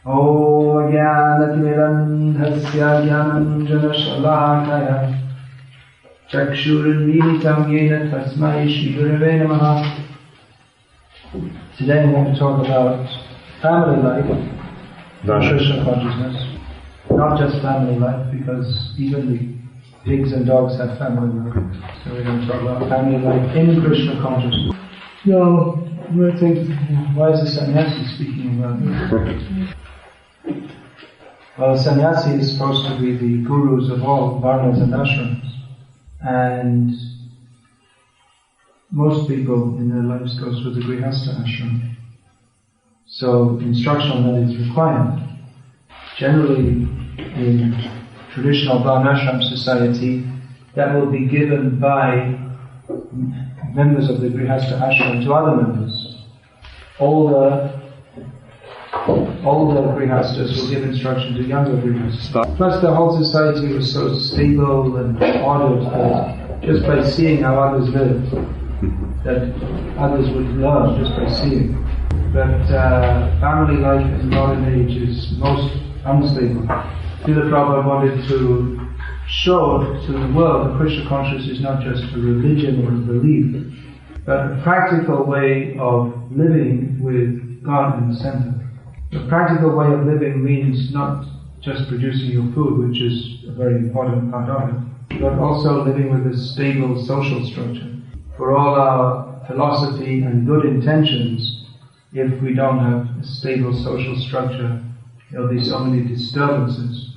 Om Jnanatimirandhasya Jnananjana Shalakaya Chakshurunmilitam Yena Tasmai Shri Gurave Namaha. Today I'm going to talk about family life, Krishna consciousness. Not just family life, because even the pigs and dogs have family life. So we're going to talk about family life in Krishna consciousness. No, you think, why is the sannyasi speaking about this? Well, the sannyasi is supposed to be the gurus of all varnas and ashrams. And most people in their lives go through the grihastha ashram. So instruction on that is required. Generally, in traditional varnashram society, that will be given by members of the grihastha ashram to other members. Older grihasthas will give instruction to younger grihasthas. Plus the whole society was so stable and ordered that just by seeing how others live, that others would learn just by seeing. But family life in modern age is most unstable. Srila Prabhupada wanted to show to the world that Krishna consciousness is not just a religion or a belief, but a practical way of living with God in the center. The practical way of living means not just producing your food, which is a very important part of it, but also living with a stable social structure. For all our philosophy and good intentions, if we don't have a stable social structure, there'll be so many disturbances.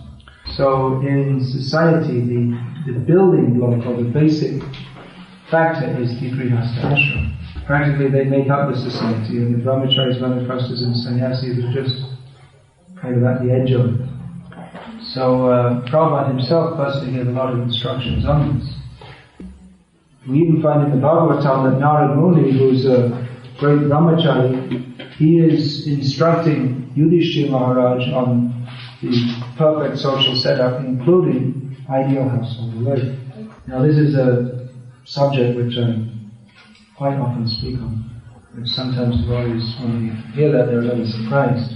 So in society, the building block or the basic factor is the grihastha ashram. Practically they make up the society, and the brahmacharis, vanapastas and sannyasis are just kind of at the edge of it. So Prabhupada himself personally gave a lot of instructions on this. We even find in the Bhagavatam that Narad Muni, who's a great brahmachari, he is instructing Yudhishthira Maharaj on the perfect social setup, including ideal household life. Now this is a subject which I quite often speak on. Sometimes devotees, when they hear that, they're a little surprised,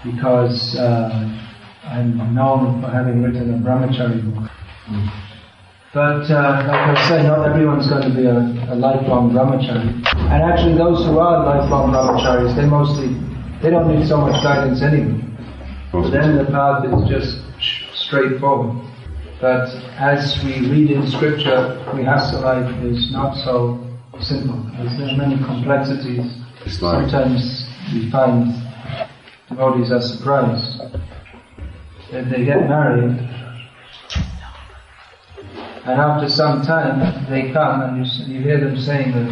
because I'm known for having written a brahmachari book. But like I say, not everyone's going to be a lifelong brahmachari. And actually those who are lifelong brahmacharis, they don't need so much guidance anyway. For them the path is just straightforward. But as we read in scripture, grihastha life is not so simple. There are many complexities. Sometimes we find devotees are surprised that they get married, and after some time they come and you hear them saying that,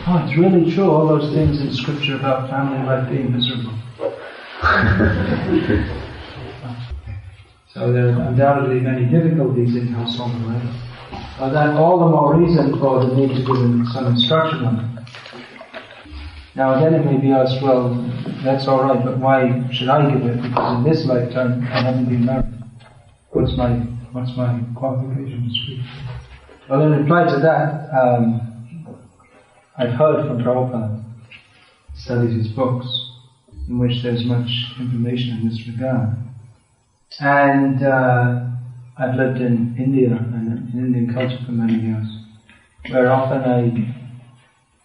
oh, it's really true, all those things in scripture about family life being miserable. So there are undoubtedly many difficulties in household life. That all the more reason for the need to give them some instruction on it. Now again it may be asked, well, that's alright, but why should I give it? Because in this lifetime I haven't been married. What's my qualification to speak? Well, in reply to that, I've heard from Prabhupada, studied his books, in which there's much information in this regard. And I've lived in India and in Indian culture for many years, where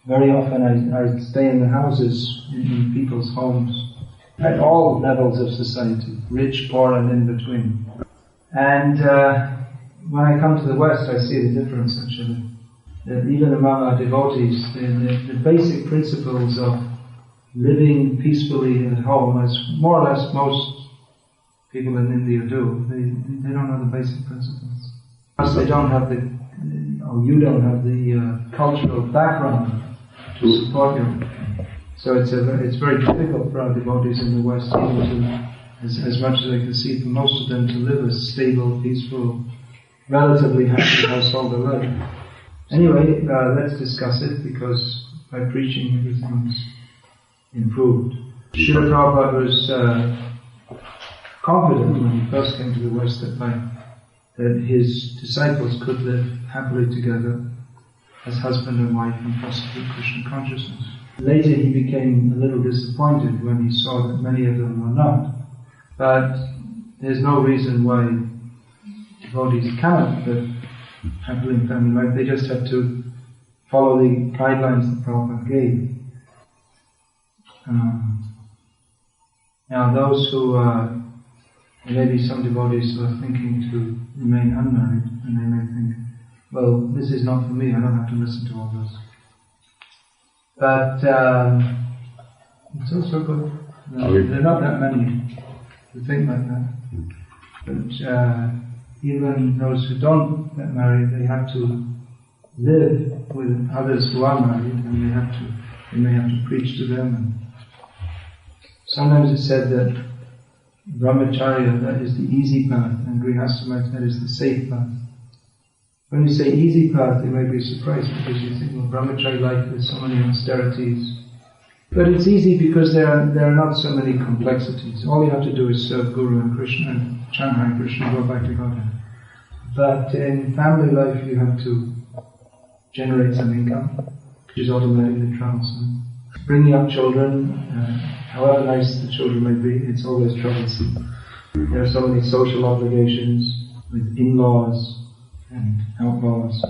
very often I stay in the houses, in people's homes, at all levels of society, rich, poor and in between. And when I come to the West, I see the difference actually. That even among our devotees, the basic principles of living peacefully at home, as more or less most people in India do, they don't know the basic principles. Plus they don't have you don't have the cultural background to support you. So it's very difficult for our devotees in the West even to, as much as I can see, for most of them to live a stable, peaceful, relatively happy household life. Anyway, let's discuss it, because by preaching everything's improved. Srila Prabhupada was confident when he first came to the West that his disciples could live happily together as husband and wife and prosecute Krishna consciousness. Later he became a little disappointed when he saw that many of them were not. But there's no reason why devotees cannot live happily in family life. They just have to follow the guidelines that Prabhupada gave. Now those who there may be some devotees who are thinking to remain unmarried, and they may think, well, this is not for me, I don't have to listen to all this. But it's also good. There are not that many who think like that. But even those who don't get married, they have to live with others who are married, and they may have to preach to them. And sometimes it's said that brahmacharya, that is the easy path, and grihastha life, that is the safe path. When you say easy path, you may be surprised because you think, well, brahmacharya life with so many austerities. But it's easy because there are not so many complexities. All you have to do is serve Guru and Krishna and chant Hare Krishna and go back to Godhead. But in family life you have to generate some income, which is automatically troublesome. Bringing up children, however nice the children may be, it's always troublesome. There are so many social obligations with in-laws and outlaws.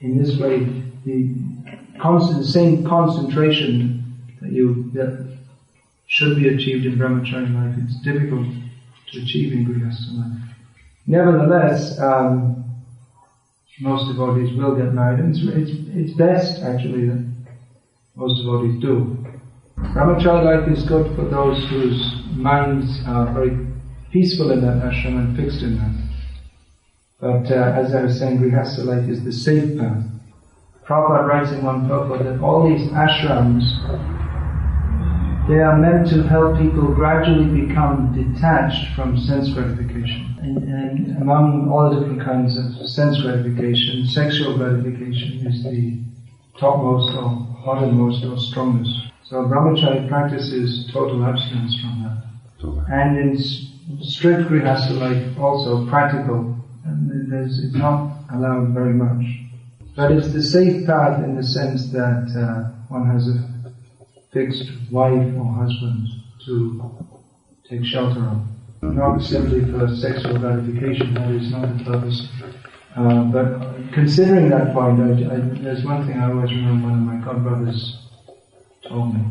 In this way, the same concentration that should be achieved in brahmacharya life, it's difficult to achieve in grihastha life. Nevertheless, most devotees will get married, and it's best actually that most devotees do. Brahmacharya life is good for those whose minds are very peaceful in that ashram and fixed in that. But as I was saying, grihastha life is the safe path. Prabhupada writes in one purport that all these ashrams, they are meant to help people gradually become detached from sense gratification. And among all the different kinds of sense gratification, sexual gratification is the topmost or bottommost or strongest. So brahmacharya practices total abstinence from that. And in strict grihastha life also practical. And it's not allowed very much. But it's the safe path in the sense that one has a fixed wife or husband to take shelter of. Not simply for sexual gratification, that is not the purpose. But considering that point, there's one thing I always remember one of my godbrothers told me.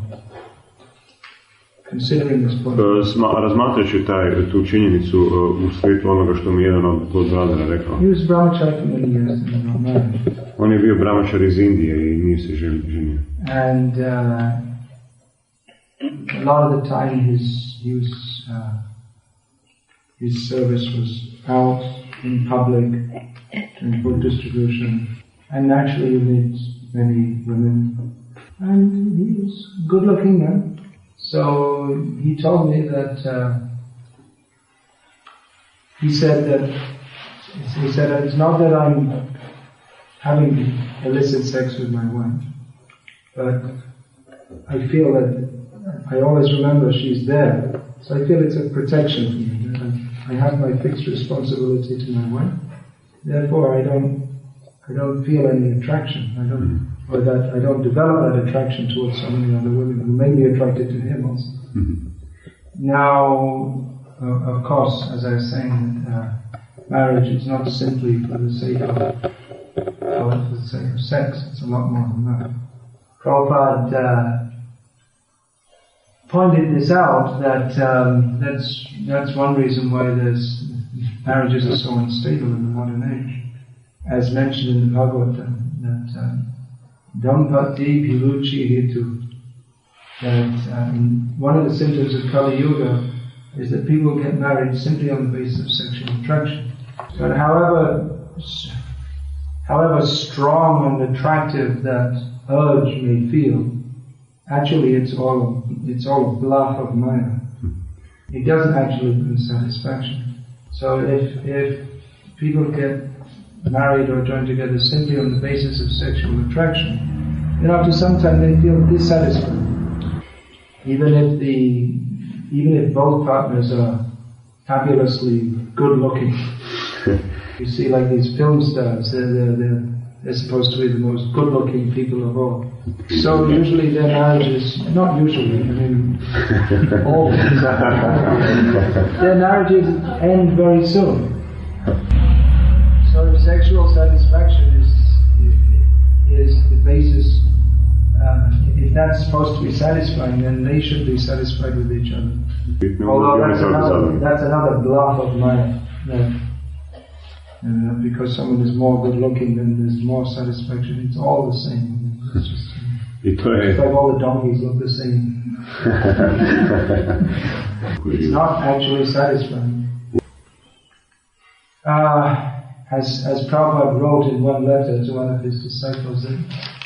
Considering this point. Razmatrajući tu činjenicu u svijetu onoga što mi jedan od godbradera rekao. He was brahmachari for many years and not married. On je bio brahmachar iz Indije i nije se ženio. And a lot of the time his service was out in public in book distribution, and naturally you meet many women, and he was a good-looking man. So he told me that he said it's not that I'm having illicit sex with my wife, but I feel that I always remember she's there, so I feel it's a protection for me. I have my fixed responsibility to my wife. Therefore, I don't feel any attraction. I don't develop that attraction towards so many other women who may be attracted to him also. Mm-hmm. Now, of course, as I was saying, marriage is not simply for the sake of sex. It's a lot more than that. Prabhupada pointed this out that that's one reason why marriages are so unstable in the modern age, as mentioned in the Bhagavatam, that Dampati Bhiruchi Hetu, that one of the symptoms of Kali Yuga is that people get married simply on the basis of sexual attraction. But however strong and attractive that urge may feel, actually it's all a bluff of Maya. It doesn't actually bring satisfaction. So if people get married or join together simply on the basis of sexual attraction, then after some time they feel dissatisfied. Even if both partners are fabulously good looking. You see like these film stars, they're they're supposed to be the most good-looking people of all. So usually their marriages, not usually, I mean, always, their marriages end very soon. So if sexual satisfaction is the basis, if that's supposed to be satisfying, then they should be satisfied with each other. Although that's another bluff of mine. Because someone is more good looking, then there's more satisfaction. It's all the same. It's just like all the donkeys look the same. It's not actually satisfying. As Prabhupada wrote in one letter to one of his disciples, that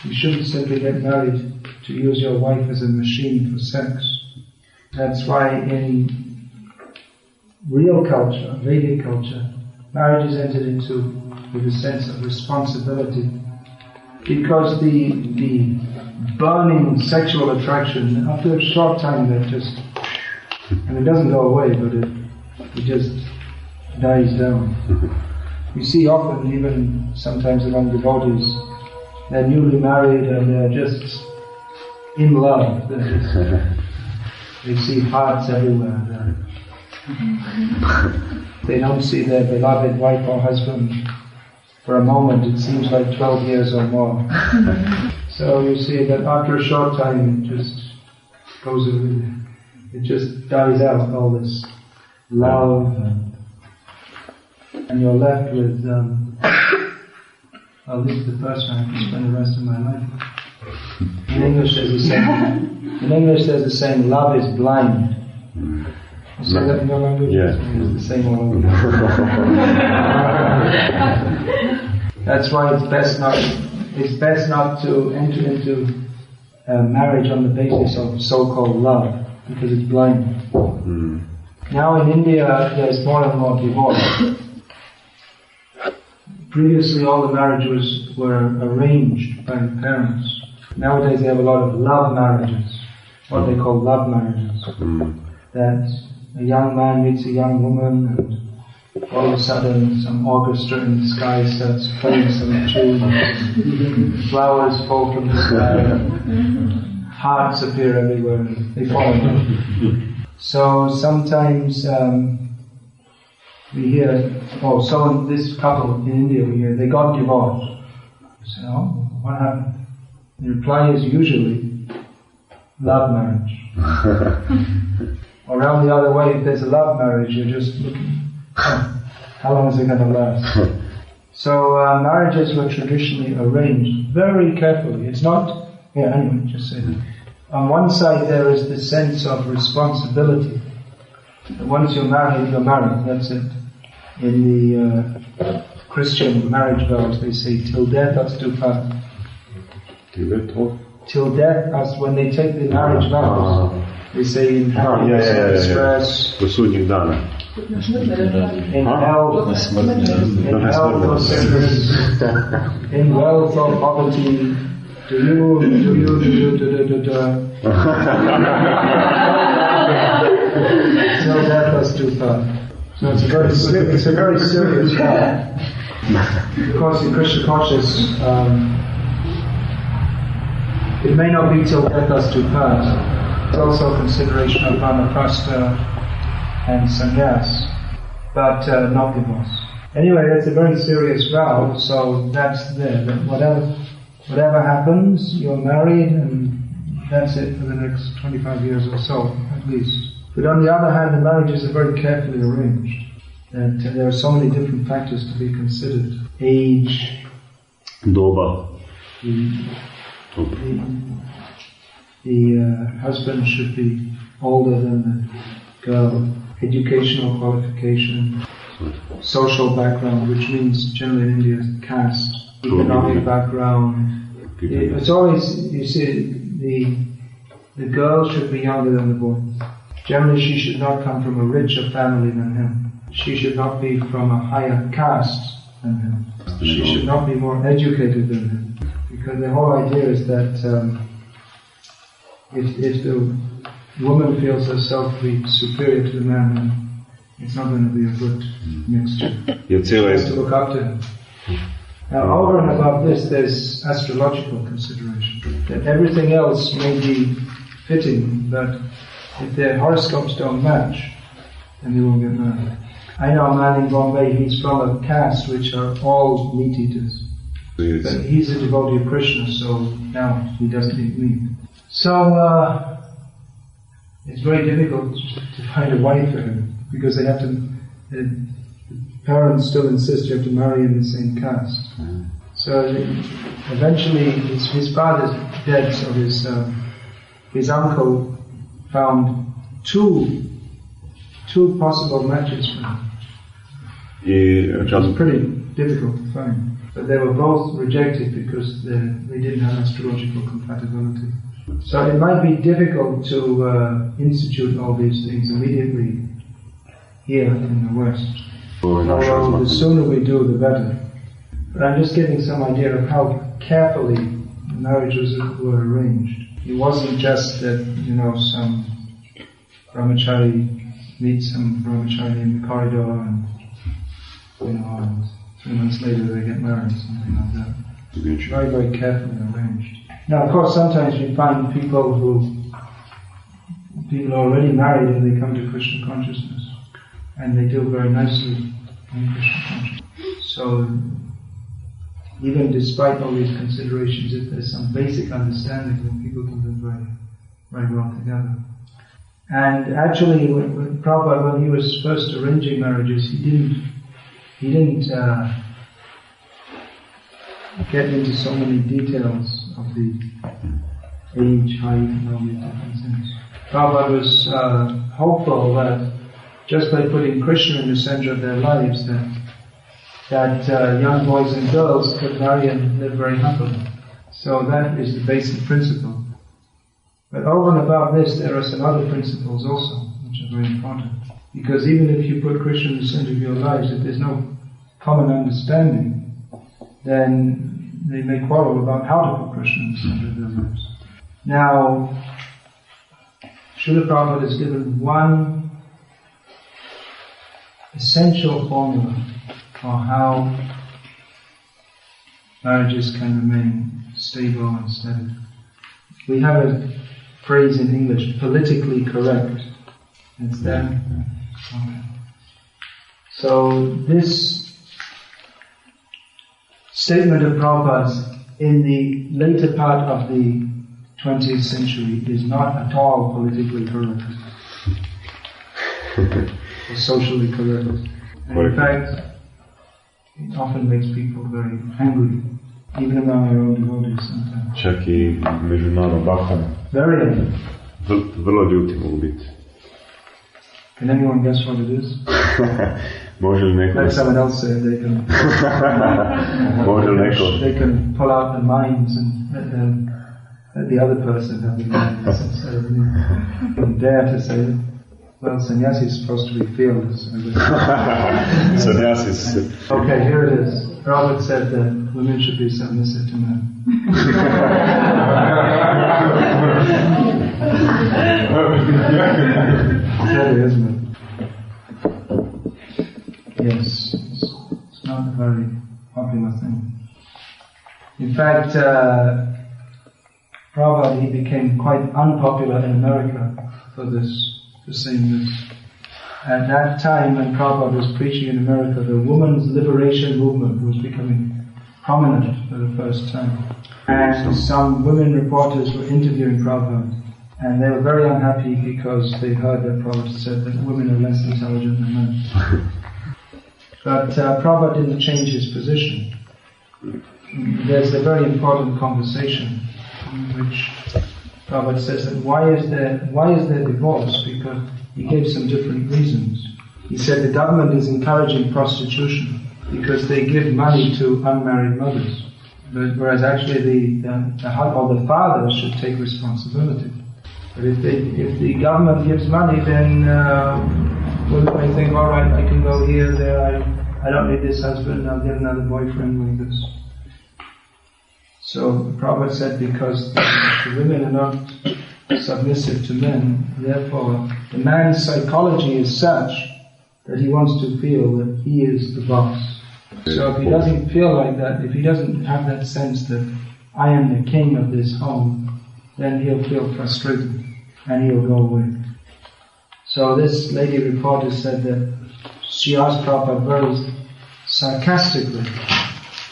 you shouldn't simply get married to use your wife as a machine for sex. That's why in real culture, Vedic culture, marriage is entered into with a sense of responsibility, because the burning sexual attraction, after a short time, it doesn't go away, but it just dies down. You see often, even sometimes among devotees, they're newly married and they're just in love. They see hearts everywhere. They don't see their beloved wife or husband for a moment. It seems like 12 years or more. So you see that after a short time it just goes away. It just dies out, all this love, and you're left with, I'll leave the first one, I can spend the rest of my life. In English there's a saying, love is blind. You say that in your language? Yeah. It's the same all over. That's why it's best not to enter into marriage on the basis of so-called love, because it's blind. Now in India there's more and more divorce. Previously all the marriages were arranged by the parents. Nowadays they have a lot of love marriages, what they call love marriages. That a young man meets a young woman and all of a sudden some orchestra in the sky starts playing some tune, flowers fall from the sky, hearts appear everywhere, and they fall in love. So sometimes we hear, this couple in India, we hear, they got divorced. We say, oh, what happened? The reply is usually love marriage. Or around the other way, if there's a love marriage, you're just looking, how long is it going to last? So marriages were traditionally arranged very carefully. It's not, just say that. On one side there is the sense of responsibility. Once you're married, that's it. In the Christian marriage vows, they say, till death us do part. Till death us, when they take the marriage vows, they say in happiness and distress, in health or sickness, in wealth or poverty, till death us do part. So it's a very serious vow. Of course, in Krishna consciousness, it may not be till death us do part. There's also consideration of vanaprastha and sannyas, but not divorce. Anyway, that's a very serious vow, so that's there. That whatever happens, you're married, and that's it for the next 25 years or so, at least. But on the other hand, the marriages are very carefully arranged. That there are so many different factors to be considered. Age, Doba. The husband should be older than the girl, educational qualification, social background, which means generally in India caste, economic background. It's always, you see, the girl should be younger than the boy. Generally she should not come from a richer family than him. She should not be from a higher caste than him. She should not be more educated than him. Because the whole idea is that if the woman feels herself to be superior to the man, then it's not going to be a good mixture. She has to look up to him. Now, over and above this, there's astrological consideration. That everything else may be fitting, but if their horoscopes don't match, then they won't get married. I know a man in Bombay, he's from a caste which are all meat eaters. Yes. But he's a devotee of Krishna, so now he doesn't eat meat. So, it's very difficult to find a wife for him, because they have to, the parents still insist you have to marry in the same caste. So eventually his father's dead, so his uncle found two possible matches for him. It was pretty difficult to find. But they were both rejected because they didn't have astrological compatibility. So it might be difficult to institute all these things immediately here in the West. Although the sooner we do, the better. But I'm just giving some idea of how carefully marriages were arranged. It wasn't just that, some brahmachari meets some brahmachari in the corridor and, and 3 months later they get married, something like that. Very, very carefully arranged. Now, of course, sometimes we find people are already married and they come to Krishna consciousness. And they do very nicely in Krishna consciousness. So, even despite all these considerations, if there's some basic understanding, then people can live very, very well together. And actually, when Prabhupada, when he was first arranging marriages, he didn't get into so many details of the age, height, and all these different things. Prabhupada was hopeful that just by putting Krishna in the center of their lives, that young boys and girls could marry and live very happily. So that is the basic principle. But over and above this, there are some other principles also, which are very important. Because even if you put Krishna in the center of your lives, if there's no common understanding, then they may quarrel about how to put Krishna in the center of their lives. Now, Srila Prabhupada has given one essential formula for how marriages can remain stable and steady. We have a phrase in English, politically correct. It's there. Okay. So this statement of Prabhupada's in the later part of the 20th century is not at all politically correct. Or socially correct. And in fact, it often makes people very angry, even among our own devotees sometimes. Čak I među nama bahom. Very angry. Vrlo ljuti mogu biti. Can anyone guess what it is? Može li neko... Let someone else say it, they can... Može li neko... They can pull out the minds and let the other person have the minds instead of me. And dare to say it. Well, sannyasi is supposed to be fearless. Sannyasi is... Okay, here it is. Prabhupada said that women should be submissive to men. Steady, isn't it? Yes, it's not a very popular thing. In fact, Prabhupada, he became quite unpopular in America for saying this. At that time when Prabhupada was preaching in America, the women's liberation movement was becoming prominent for the first time. And some women reporters were interviewing Prabhupada, and they were very unhappy because they heard that Prabhupada said that women are less intelligent than men. But Prabhupada didn't change his position. There's a very important conversation in which Prabhupada says that why is there divorce? Because he gave some different reasons. He said the government is encouraging prostitution because they give money to unmarried mothers, whereas actually the father should take responsibility. But if the government gives money, then women may think, all right, I can go here, there. I don't need this husband. I'll get another boyfriend like this. So Prabhupada said because the women are not submissive to men, therefore the man's psychology is such that he wants to feel that he is the boss. So if he doesn't feel like that, if he doesn't have that sense that I am the king of this home, then he'll feel frustrated and he'll go away. So this lady reporter said that she asked Prabhupada very sarcastically.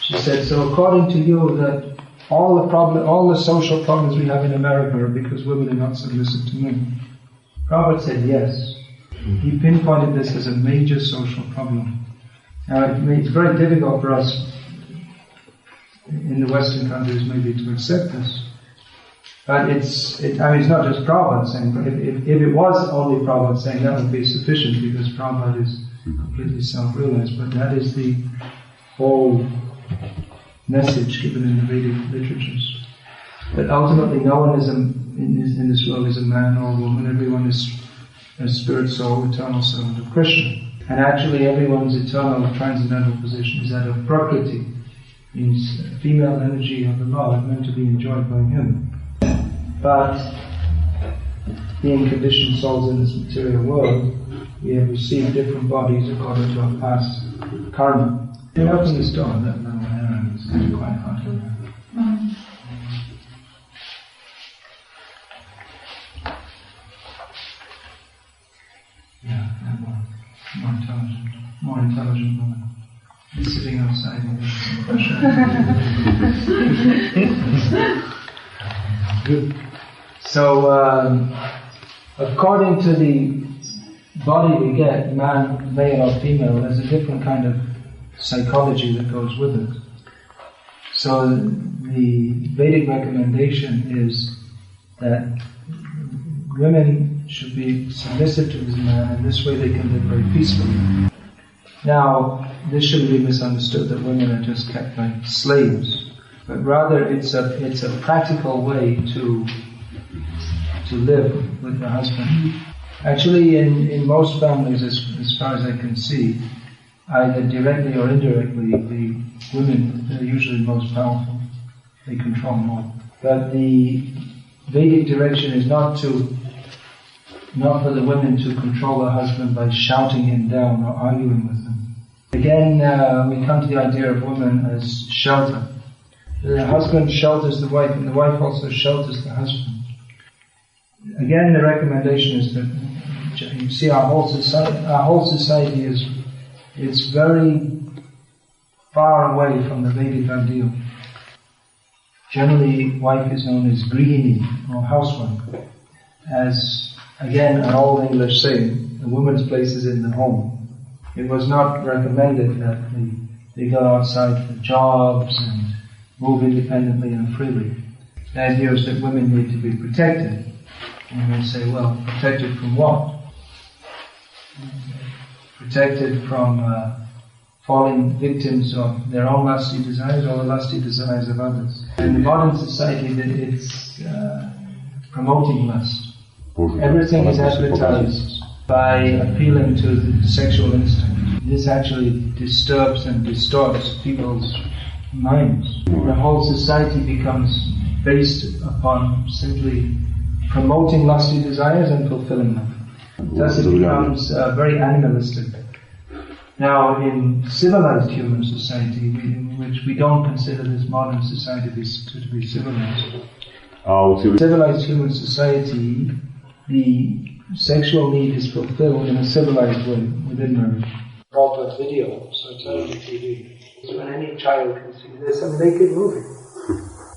She said, so according to you that all the social problems we have in America are because women are not submissive to men? Prabhupada said yes. He pinpointed this as a major social problem. Now it's very difficult for us in the Western countries maybe to accept this. But it's not just Prabhupada saying, but if it was only Prabhupada saying, that would be sufficient because Prabhupada is completely self-realized. But that is the whole message given in the Vedic literatures. That ultimately no one is in this world is a man or a woman, everyone is a spirit soul, eternal servant of Krishna. And actually everyone's eternal transcendental position is that of Prakriti, means female energy of the Lord, meant to be enjoyed by him. But being conditioned souls in this material world, we have received different bodies according to our past karma. Can you open this door? That little area is quite hard to open. Yeah, more intelligent woman. Sitting outside and getting some fresh air. Good. So, according to the body we get, man, male or female, there's a different kind of psychology that goes with it. So, the Vedic recommendation is that women should be submissive to this man, and this way they can live very peacefully. Now, this shouldn't be misunderstood that women are just kept like slaves, but rather it's a practical way to live with the husband. Actually, in most families, as far as I can see, either directly or indirectly, the women are usually most powerful. They control more. But the Vedic direction is not for the women to control their husband by shouting him down or arguing with him. Again, we come to the idea of women as shelter. The husband shelters the wife, and the wife also shelters the husband. Again, the recommendation is that you see our whole society is very far away from the Vedic ideal. Generally, wife is known as grihini or housewife. As again, an old English saying, the woman's place is in the home. It was not recommended that they go outside for jobs and move independently and freely. The idea is that women need to be protected. And we say, well, protected from what? Protected from falling victims of their own lusty desires or the lusty desires of others. In the modern society, it's promoting lust. Everything is advertised by appealing to the sexual instinct. This actually disturbs and distorts people's minds. The whole society becomes based upon simply promoting lusty desires and fulfilling them. Thus it becomes very animalistic. Now, in civilized human society, in which we don't consider this modern society to be civilized, civilized human society, the sexual need is fulfilled in a civilized way within marriage. Proper video, so it's on TV. So when any child can see, there's some naked movie.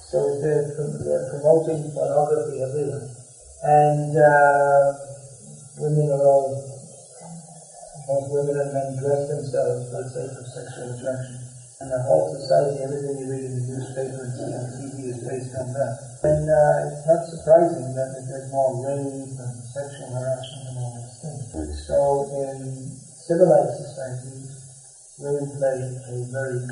So they're promoting pornography everywhere. And women are all, both women and men dress themselves for the sake of sexual attraction. And the whole society, everything you read in the newspaper and see on TV is based on that. And it's not surprising that there's more rape and sexual harassment and all these things. So in civilized societies, women play a very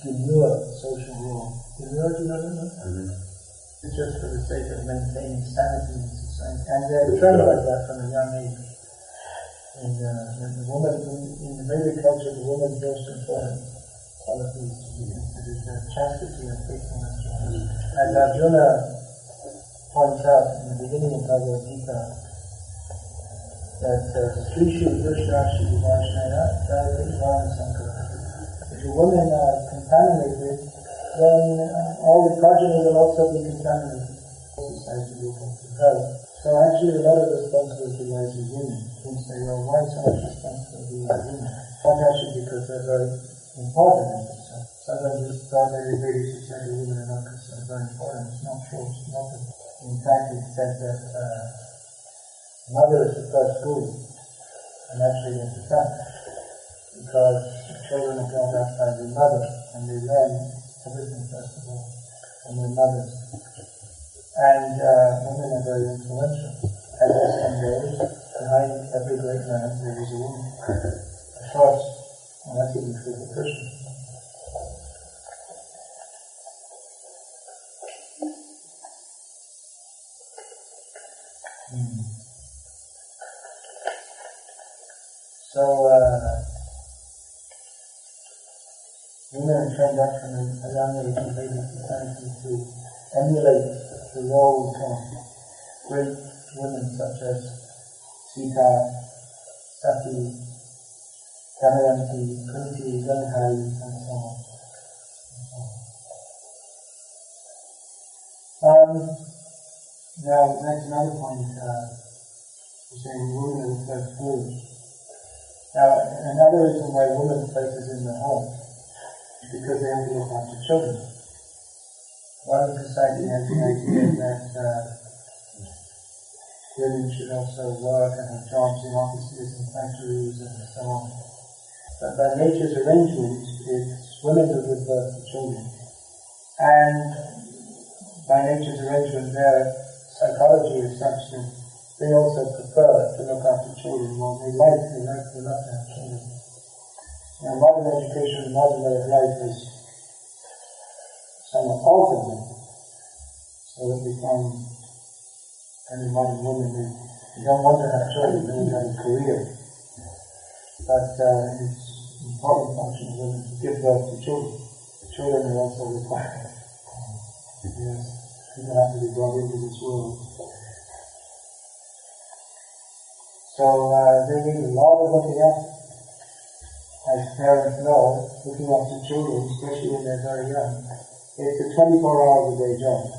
demure social role. Demure, do you know that? Mm-hmm. It's just for the sake of maintaining sanity in society. And they're trained like that from a young age. And the woman, in the Vedic culture, the woman's most important quality is chastity and faithfulness. As Arjuna points out in the beginning of Bhagavad Gita, that Srishu Krishna Shri Vaishnava Dharma Sankara. the women are contaminated, then all the progeny will also be contaminated. Society will go to hell. So actually a lot of responsibility lies with women. People say, well, why so much responsibility with women? Not actually because they're very important in this sense. Sometimes we thought very society women are not considered very important. It's not true. It's not. In fact, it's said that mother is the first school, and actually it's a fact, because children are brought up by their mother, and they learn everything first of all from their mothers. And women are very influential. As the saying goes, behind every great man there is a woman. Of course, and that's even true for Krishna. So, women are trained up from a young age in Vedic society to emulate the roles of great women such as Sita, Sati, Damayanti, Kunti, Gandhari, and so on. Now, that's another point. We're saying women are the first gurus. Now, another reason why women places in the home is because they have to look after children. Modern society has the idea that women should also work and have jobs in offices and factories and so on. But by nature's arrangement, it's women who give birth to children. And by nature's arrangement, their psychology is such that they also prefer to look after children more. They love to have children. Now, modern education and modern way of life has somewhat altered them, so that we find many modern women who don't want to have children, they want to have a career. But it's an important function of women to give birth to children. Children are also required. Yes, people have to be brought into this world. So they need a lot of looking after. As parents know, looking after children, especially when they're very young, it's a 24 hours a day job.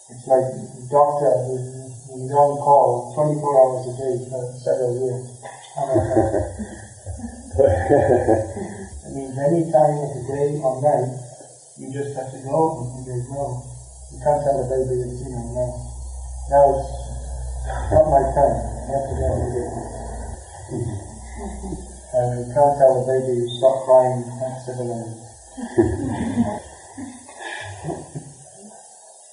It's like a doctor who's on call 24 hours a day for several years. It means any time of the day or night, you just have to go, and there's you can't tell the baby it's, now it's not my turn, I have to go and do it. And you can't tell the baby to stop crying at 7 a.m.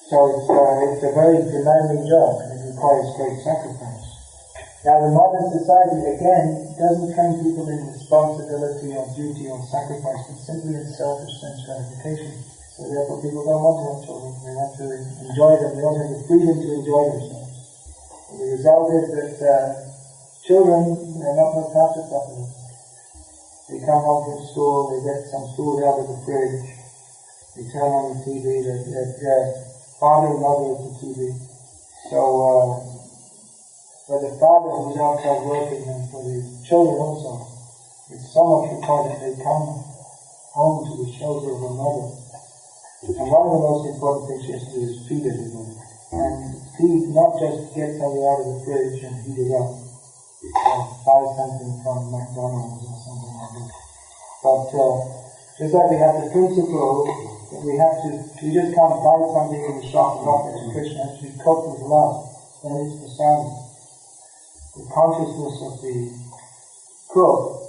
So it's a very demanding job, and it requires great sacrifice. Now the modern society, again, doesn't train people in responsibility or duty or sacrifice, but simply in selfish sense gratification. So therefore people don't want to have children, they want to enjoy them, they don't have the freedom to enjoy themselves. And the result is that children are not looked after properly. They come home from school, they get some food out of the fridge, they turn on the TV, their father and mother at the TV. So for the father who's outside working and for the children also, it's so much important that they come home to the shelter of a mother. And one of the most important things she has to do is feed everybody. And feed, not just get something out of the fridge and heat it up, or buy something from McDonald's or something like that. But just like we have the principle that we just can't buy something in the shop and offer it to Krishna, it should be cooked with love, then it's prasadam. The consciousness of the cook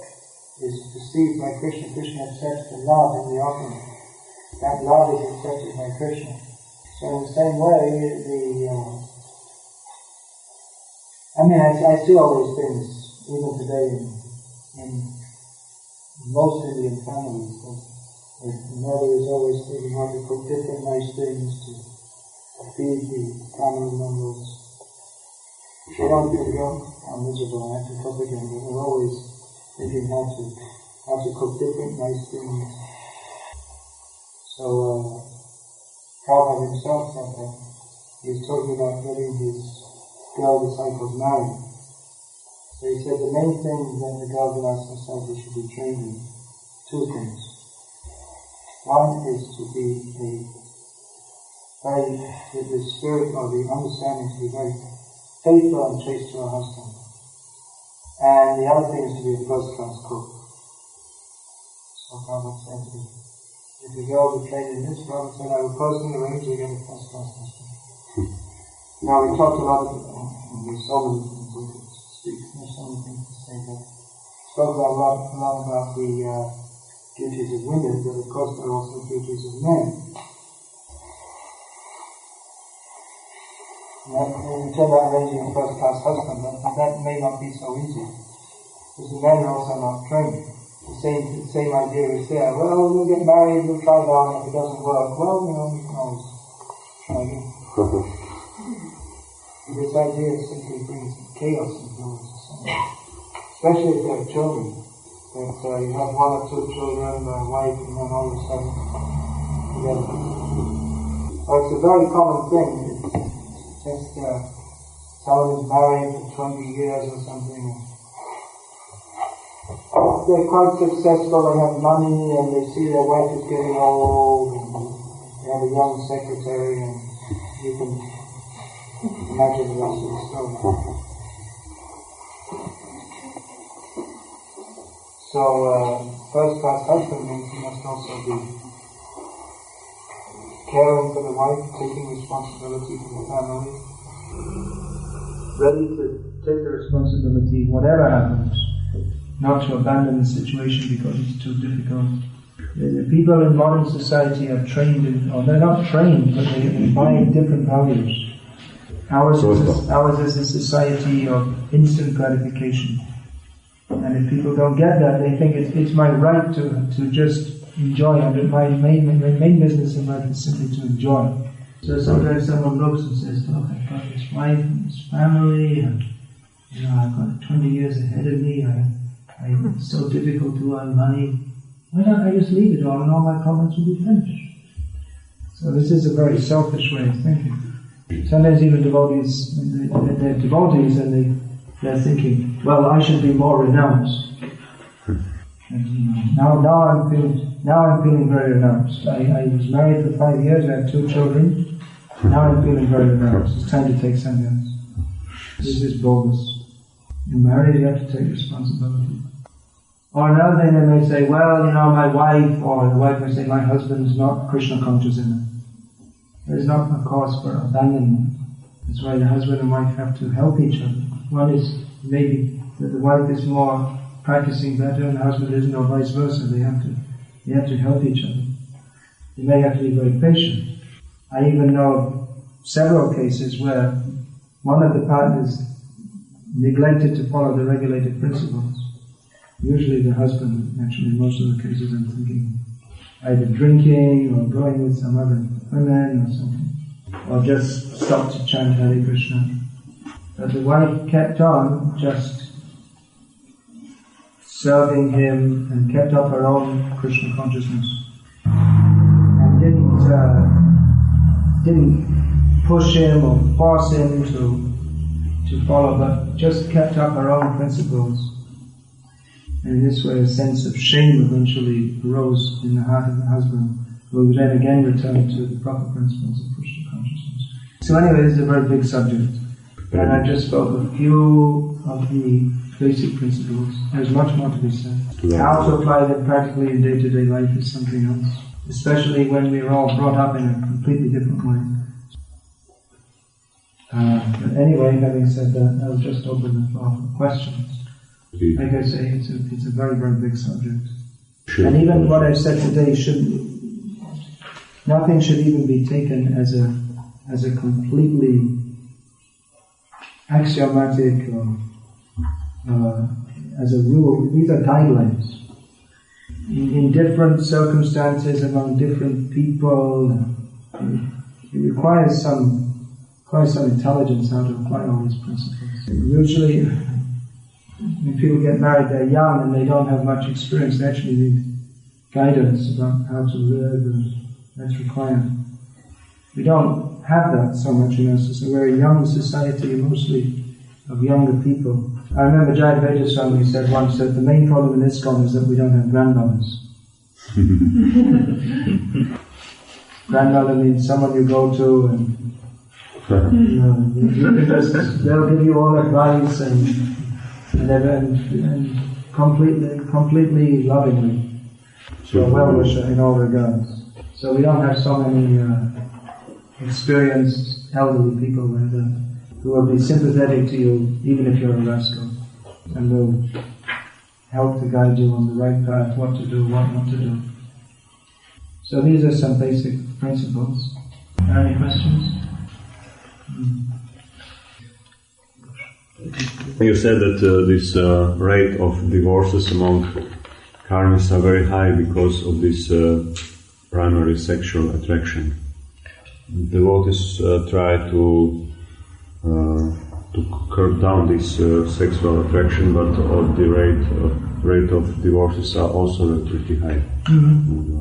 is perceived by Krishna. Krishna accepts the love in the offering. That love is accepted by Krishna. So in the same way, I see all those things even today in most Indian families. The mother is always thinking how to cook different nice things to feed the family members. They don't think, I'm miserable, I have to cook again, but they're always thinking how to cook different nice things. So Prabhupada himself said that he's talking about getting his girl disciples married. So he said the main thing that the girl Vikasa should be trained in, to two things. One is to be with the spirit or the understanding to be very faithful and chaste to her husband. And the other thing is to be a first-class cook. So Prabhupada said, if you go to train in this, Prabhupada said, I will personally arrange to get a first-class husband. Now we talked a lot there's so many things we could speak, there's so many things to say, but spoke a lot about the duties of women, but of course there are also duties of men. In terms of arranging a first-class husband, that may not be so easy, because the men are also not trained. The same idea is there. Well, we'll get married, we'll try it out, if it doesn't work, well, we can always try again. This idea simply brings chaos into the society, especially if you have children. That you have one or two children, a wife, and then all of a sudden together. Well, it's a very common thing. It's just someone is married for 20 years or something. They're quite successful, they have money, and they see their wife is getting old, and they have a young secretary, and you can imagine the rest of the story. So, first-class husband means he must also be caring for the wife, taking responsibility for the family, ready to take the responsibility whatever happens, not to abandon the situation because it's too difficult. The people in modern society are trained or they're not trained, but they imbibe different values. Ours is a society of instant gratification. And if people don't get that, they think it's my right to just enjoy. And my main business in life is simply to enjoy. So sometimes someone looks and says, look, I've got this wife and this family, and I've got 20 years ahead of me, it's so difficult to earn money. Why don't I just leave it all and all my problems will be finished? So this is a very selfish way of thinking. Sometimes even devotees, they're devotees and they're thinking, well, I should be more renounced. And, now I'm feeling very renounced. I was married for 5 years, I have 2 children. Now I'm feeling very renounced. It's time to take something else. This is bogus. You're married, you have to take responsibility. Or another thing, they may say, well, my wife, or the wife may say, my husband is not Krishna conscious enough. There's not a cause for abandonment. That's why the husband and wife have to help each other. One is maybe that the wife is more practicing better and the husband isn't, or vice versa. They have to help each other. They may have to be very patient. I even know of several cases where one of the partners neglected to follow the regulated principles. Usually the husband, actually in most of the cases I'm thinking, either drinking or going with some other women or something, or just stopped to chant Hare Krishna. But the wife kept on just serving him and kept up her own Krishna consciousness and didn't push him or force him to follow, but just kept up her own principles. And in this way a sense of shame eventually arose in the heart of the husband, who would then again return to the proper principles of Krishna consciousness. So anyway, this is a very big subject. And I just spoke a few of the basic principles. There's much more to be said. How to apply them practically in day-to-day life is something else. Especially when we're all brought up in a completely different way. But anyway, having said that, I'll just open the floor for questions. Like I say, it's a very, very big subject. Sure. And even what I've said today nothing should even be taken as a completely axiomatic or as a rule. These are guidelines. In different circumstances, among different people, it requires some intelligence how to apply all these principles. Usually, when people get married, they're young and they don't have much experience. They actually need guidance about how to live, and that's required. We don't have that so much in us. It's a very young society, mostly of younger people. I remember Jayadvaita Swami said once that the main problem in ISKCON is that we don't have grandmothers. Grandmother means someone you go to, and they'll give you all advice and completely lovingly. So a well-wisher in all regards. So we don't have so many experienced elderly people like that, who will be sympathetic to you even if you're a rascal, and will help to guide you on the right path, what to do, what not to do. So these are some basic principles. Are there any questions? You said that this rate of divorces among karmis are very high because of this primary sexual attraction. Devotees try to curb down this sexual attraction, but the rate of divorces are also pretty high. Mm-hmm.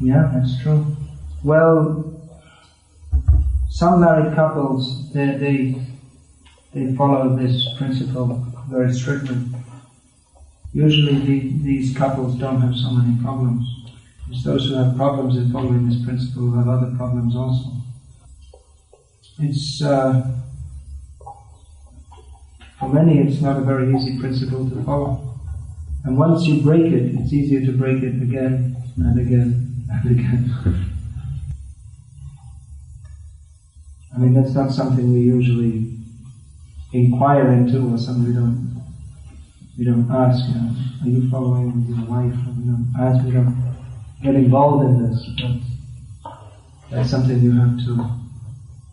Yeah, that's true. Well, some married couples, they follow this principle very strictly. Usually these couples don't have so many problems. It's those who have problems in following this principle who have other problems also. It's, for many it's not a very easy principle to follow. And once you break it, it's easier to break it again and again and again. I mean, that's not something we usually inquire into, or something we don't ask, are you following your wife? We don't get involved in this, but that's something you have to,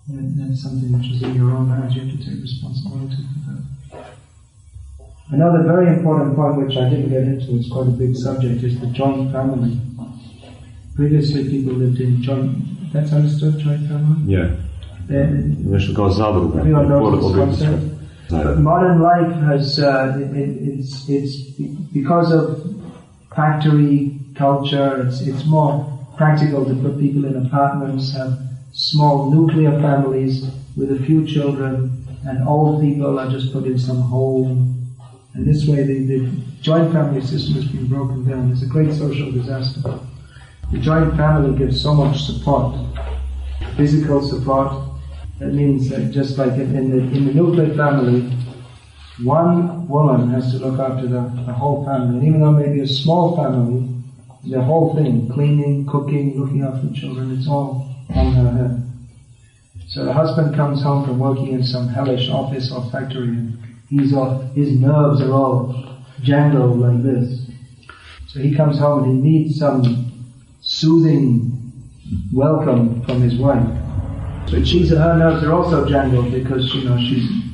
that's something which is in your own hands, you have to take responsibility for that. Another very important point which I didn't get into, it's quite a big subject, is the joint family. Previously people lived in joint, that's understood, joint family? Yeah. Nešto kao zadruga. But modern life has, it's because of factory culture, it's more practical to put people in apartments, have small nuclear families with a few children, and old people are just put in some home. And this way the joint family system has been broken down. It's a great social disaster. The joint family gives so much support, physical support. That means that just like in the nuclear family, one woman has to look after the whole family. And even though maybe a small family, the whole thing, cleaning, cooking, looking after the children, it's all on her head. So the husband comes home from working in some hellish office or factory, and his nerves are all jangled like this. So he comes home and he needs some soothing welcome from his wife. But her nerves are also jangled because,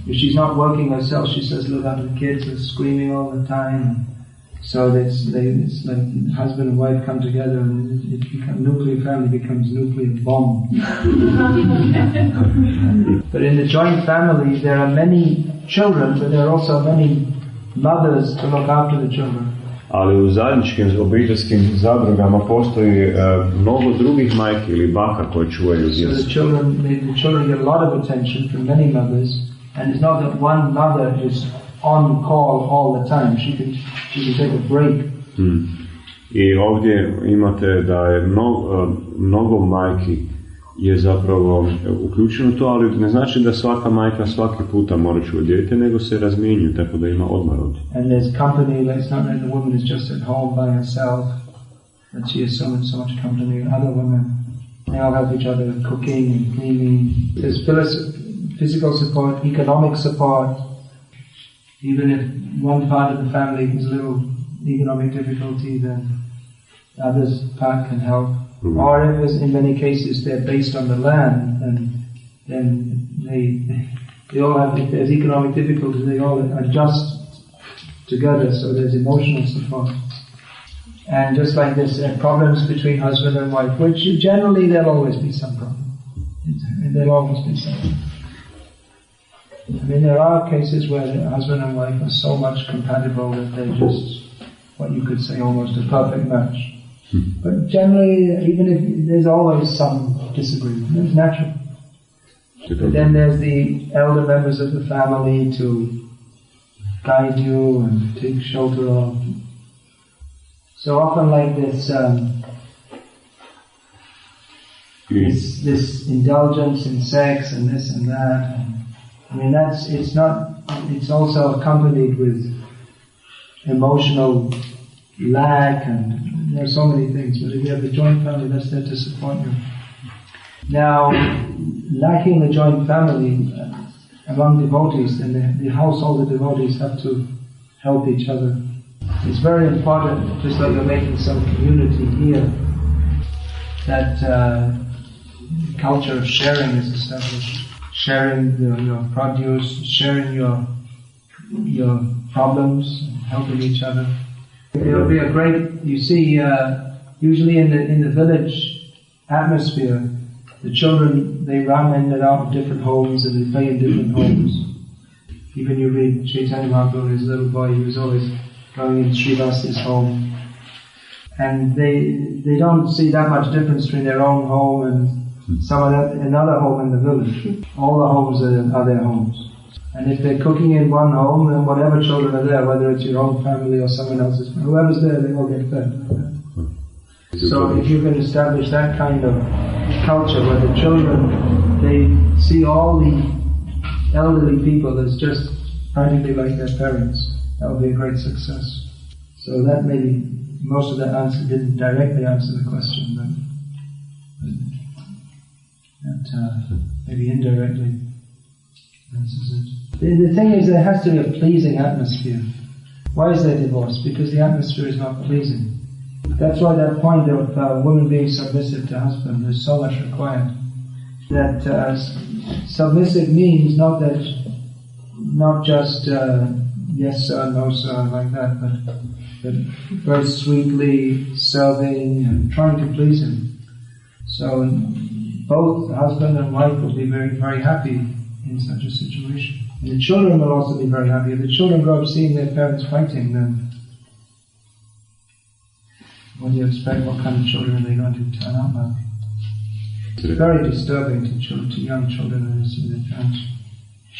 if she's not working herself, she says, look after the kids, they're screaming all the time. So it's like husband and wife come together and nuclear family becomes nuclear bomb. But in the joint family, there are many children, but there are also many mothers to look after the children. Ali u zajedničkim obiteljskim zadrugama postoji mnogo drugih majki ili baka koje čuvaju djecu. So the children get a lot of attention from many mothers, and it's not that one mother is on call all the time. She can take a break. I ovdje imate da je mnogo majki je zapravo uključeno to, ali ne znači da svaka majka svaki puta mora čuvati dijete, nego se razmjenjuju, tako da ima odmor ovdje. And there's company, it's not that the woman is just at home by herself, that she has so much company. Other women, they all help each other, cooking and cleaning. There's physical support, economic support. Even if one part of the family has a little economic difficulty, then the other part can help. Mm-hmm. Or if, in many cases, they're based on the land, and then they all have, if there's economic difficulty, they all adjust together, so there's emotional support. And just like this, there are problems between husband and wife, which generally there'll always be some problem. There'll always be something. I mean, there are cases where the husband and wife are so much compatible that they're just what you could say almost a perfect match. But generally, even if there's always some disagreement, it's natural. But then there's the elder members of the family to guide you and take shelter of. So often like this, this indulgence in sex and this and that. And, it's also accompanied with emotional lack, and there are so many things. But if you have a joint family, that's there to support you. Now, lacking a joint family among devotees, then the household of devotees have to help each other. It's very important, just like you're making some community here, that culture of sharing is established. Sharing your produce, sharing your problems, helping each other. It will be a great, you see, usually in the village atmosphere, the children, they run in and out of different homes and they play in different homes. Even you read Chaitanya Mahaprabhu, his little boy, he was always going in Srivasa's home. And they don't see that much difference between their own home and another home in the village. All the homes are their homes. And if they're cooking in one home, then whatever children are there, whether it's your own family or someone else's, whoever's there, they all get fed. So if you can establish that kind of culture where the children, they see all the elderly people as just practically like their parents, that would be a great success. So that maybe, most of that answer didn't directly answer the question, but that maybe indirectly answers it. The thing is, there has to be a pleasing atmosphere. Why is there divorce? Because the atmosphere is not pleasing. That's why that point of women being submissive to husband, there's so much required. That submissive means not just yes sir, no sir, like that, but very sweetly serving and trying to please him. So both the husband and wife will be very, very happy in such a situation. And the children will also be very happy. If the children grow up seeing their parents fighting, then what do you expect? What kind of children are they going to turn out like? It's very disturbing to young children when they see their parents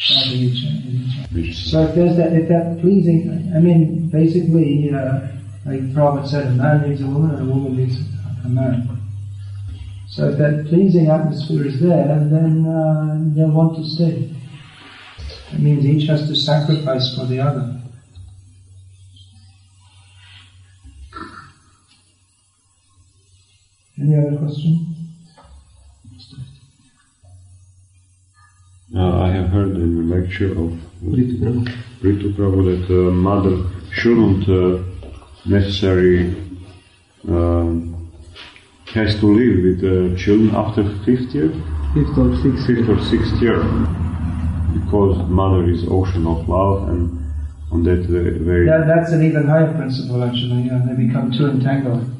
fighting each other. So if that pleasing, I mean, basically, like the Prophet said, a man needs a woman and a woman needs a man. So if that pleasing atmosphere is there, then they'll want to stay. It means each has to sacrifice for the other. Any other question? I have heard in a lecture of Ritu Prabhu that a mother shouldn't necessarily has to live with children after fifth or sixth year, because mother is ocean of love, and on that very... That's an even higher principle actually. They become too entangled.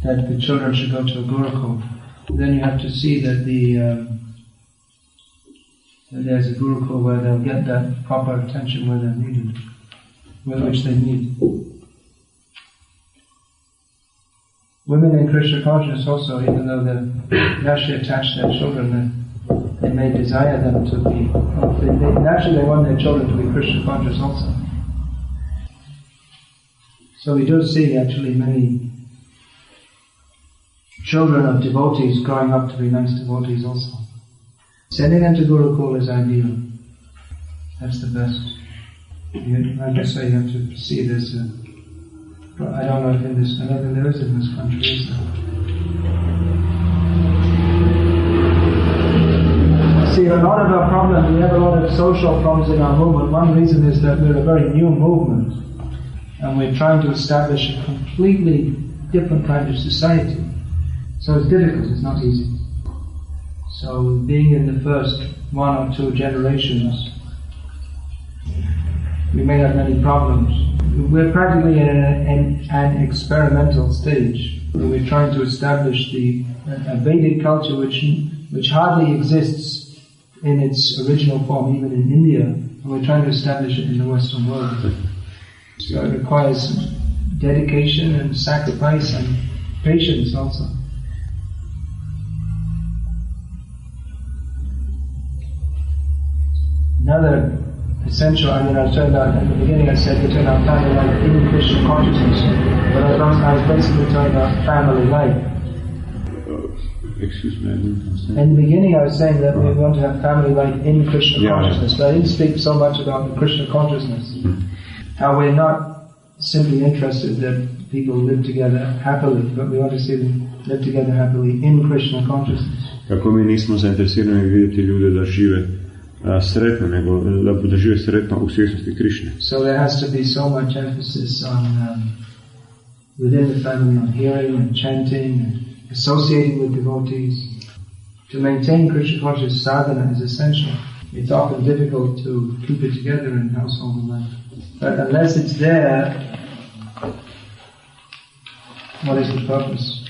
That the children should go to a gurukul. Then you have to see that that there's a gurukul where they'll get that proper attention where they're needed, which they need. Women in Krishna consciousness also, even though they're naturally attached to their children, they may desire them to be, naturally they want their children to be Krishna conscious also. So we do see actually many children of devotees growing up to be nice devotees also. Sending them to Gurukul is ideal. That's the best. I just say you have to see this. I don't know if I don't think there is in this country, is there? See, a lot of our problems, we have a lot of social problems in our movement. One reason is that we're a very new movement, and we're trying to establish a completely different kind of society. So it's difficult, it's not easy. So being in the first 1 or 2 generations, we may have many problems. We're practically in an experimental stage, where we're trying to establish a Vedic culture which hardly exists in its original form, even in India, and we're trying to establish it in the Western world. So it requires dedication and sacrifice and patience also. Another essential. I mean, I turned out in the beginning. I said to turn out family life in Krishna consciousness, but I was basically talking about family life. Excuse me, I didn't understand. In the beginning, I was saying that we want to have family life in Krishna consciousness, but I didn't speak so much about the Krishna consciousness. How we're not simply interested that people live together happily, but we want to see them live together happily in Krishna consciousness. Kako mi nismo zainteresirani vidjeti ljude da žive sretno, nego da žive sretno u svjesnosti Krišne. So there has to be so much emphasis on within the family on hearing and chanting and associating with devotees. To maintain Krishna conscious sadhana is essential. It's often difficult to keep it together in household life. But unless it's there, what is the purpose?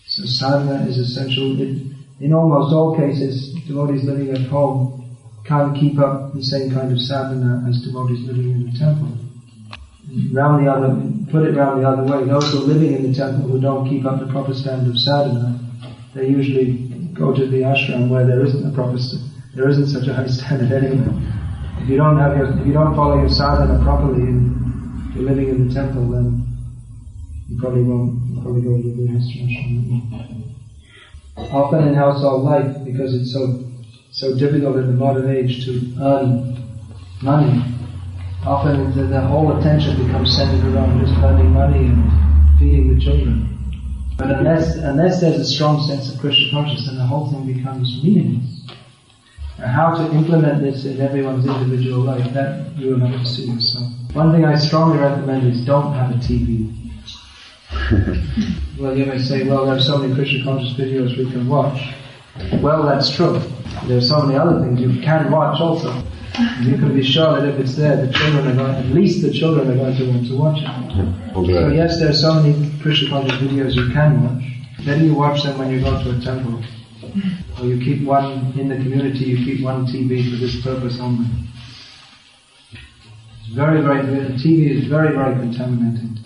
So sadhana is essential. In almost all cases, devotees living at home can't keep up the same kind of sadhana as devotees living in the temple. Put it round the other way. Those who are living in the temple who don't keep up the proper standard of sadhana, they usually go to the ashram where there isn't there isn't such a high standard anyway. If you don't follow your sadhana properly and you're living in the temple, then you probably go to the ashram. Often in household life, because it's so difficult in the modern age to earn money, often the whole attention becomes centered around just earning money and feeding the children. But unless there's a strong sense of Krishna consciousness, then the whole thing becomes meaningless. Now, how to implement this in everyone's individual life, that you will have to see yourself. One thing I strongly recommend is don't have a TV. Well, you may say, well, there are so many Krishna conscious videos we can watch. Well, that's true. There are so many other things you can watch also. And you can be sure that if it's there, at least the children are going to want to watch it. Okay. So yes, there are so many Krishna conscious videos you can watch. Then you watch them when you go to a temple. Or you keep one in the community, you keep one TV for this purpose only. It's TV is very, very contaminating.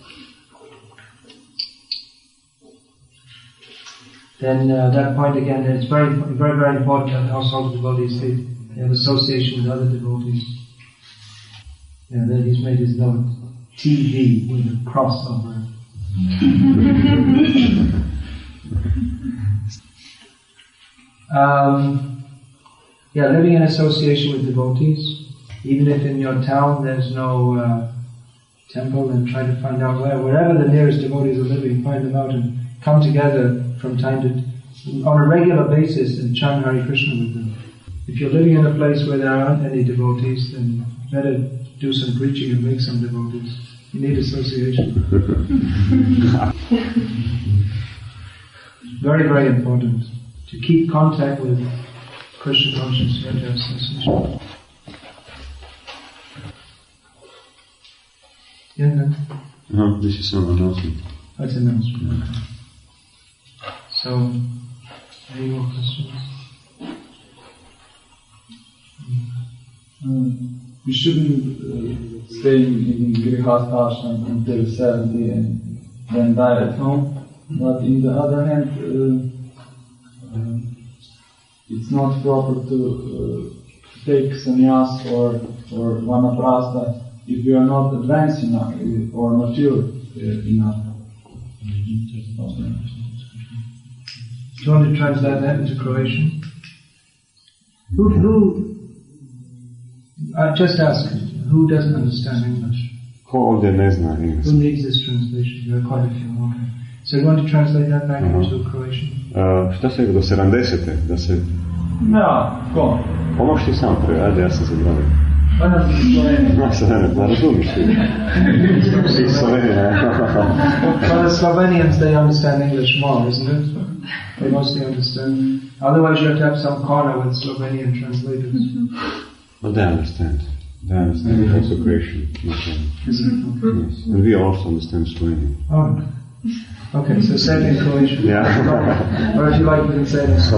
Then that point again, it's very, very, very important that household devotees they have association with other devotees. Yeah, then he's made his note, TV with a cross over it. Living in association with devotees. Even if in your town there's no temple, then try to find out wherever the nearest devotees are living, find them out and come together from time to on a regular basis and chant Hare Krishna with them. If you're living in a place where there aren't any devotees, then better do some preaching and make some devotees. You need association. Very, very important. To keep contact with Krishna consciousness, you have to have association. Yeah, no? No, this is some announcement. That's an announcement, okay. So, any more questions? We shouldn't stay in Grihastha ashram until 70 and then die at home. But on the other hand, it's not proper to take sannyas or vanaprastha if we are not advanced enough or mature enough. Do you want to translate that into Croatian? Just ask, who doesn't understand English? Ko ovdje ne zna engleski? Who needs this translation? There are quite a few, okay. So you want to translate that back into Croatian? Šta se je do 70. da se... Ja, ko? Pomoš ti sam prvi, ajde, ja sam zabravio. Pa ne znam Slovenija. Pa razumiš ti. Si Slovenija. Well, the Slovenians, they understand English more, isn't it? They mostly understand. Otherwise you have to have some corner with Slovenian translators. Well, they understand. They understand also Croatian. Yes. And we also understand Slovenian. Oh. Okay, so say it in Croatian. Yeah. Or if you like, you can say it.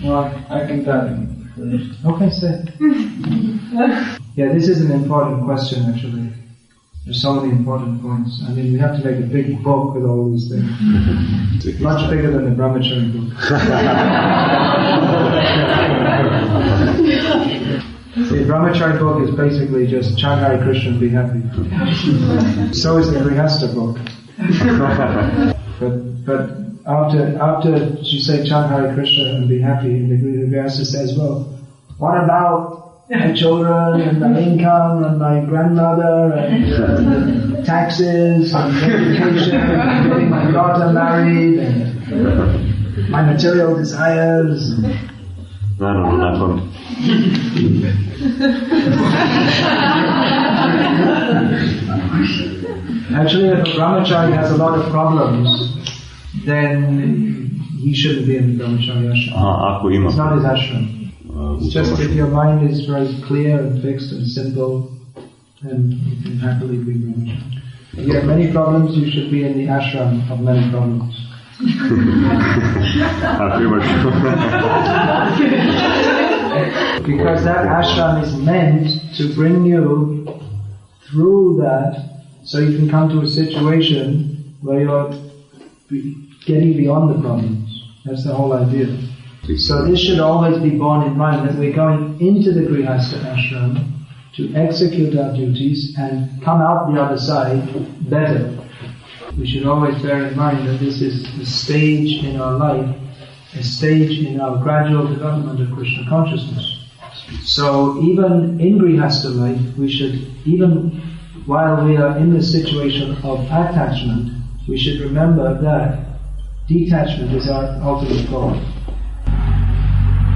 Well, I can tell you. Okay, say it. Yeah, this is an important question actually. There's so many important points. I mean, we have to make a big book with all these things. Much bigger than the Brahmachari book. Brahmachari book is basically just chant Hare Krishna and be happy. So is the Grihastha book. But after you say chant Hare Krishna and be happy, the Grihastha says, well, what about my children and my income and my grandmother and taxes and education and getting my daughter married and my material desires? Naravno, nakon... Actually, if a brahmachari has a lot of problems, then he shouldn't be in the brahmachari ashram. It's not his ashram. It's just if your mind is very clear and fixed and simple, then you can happily be brahmachari. If you have many problems, you should be in the ashram of many problems. Because that ashram is meant to bring you through that, so you can come to a situation where you're getting beyond the problems. That's the whole idea. So this should always be borne in mind, that we're going into the Grihastha ashram to execute our duties and come out the other side better. We should always bear in mind that this is a stage in our life, a stage in our gradual development of Krishna consciousness. So even in Grihastha life, we should, even while we are in the situation of attachment, we should remember that detachment is our ultimate goal.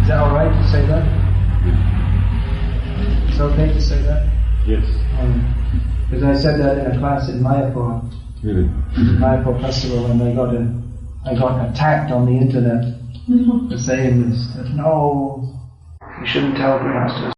Is that alright to say that? It's okay to say that? Yes. Because I said that in a class in Mayapur. Really? In the Mayapur festival, and I got attacked on the internet for saying this. That no, you shouldn't tell Grihasthas.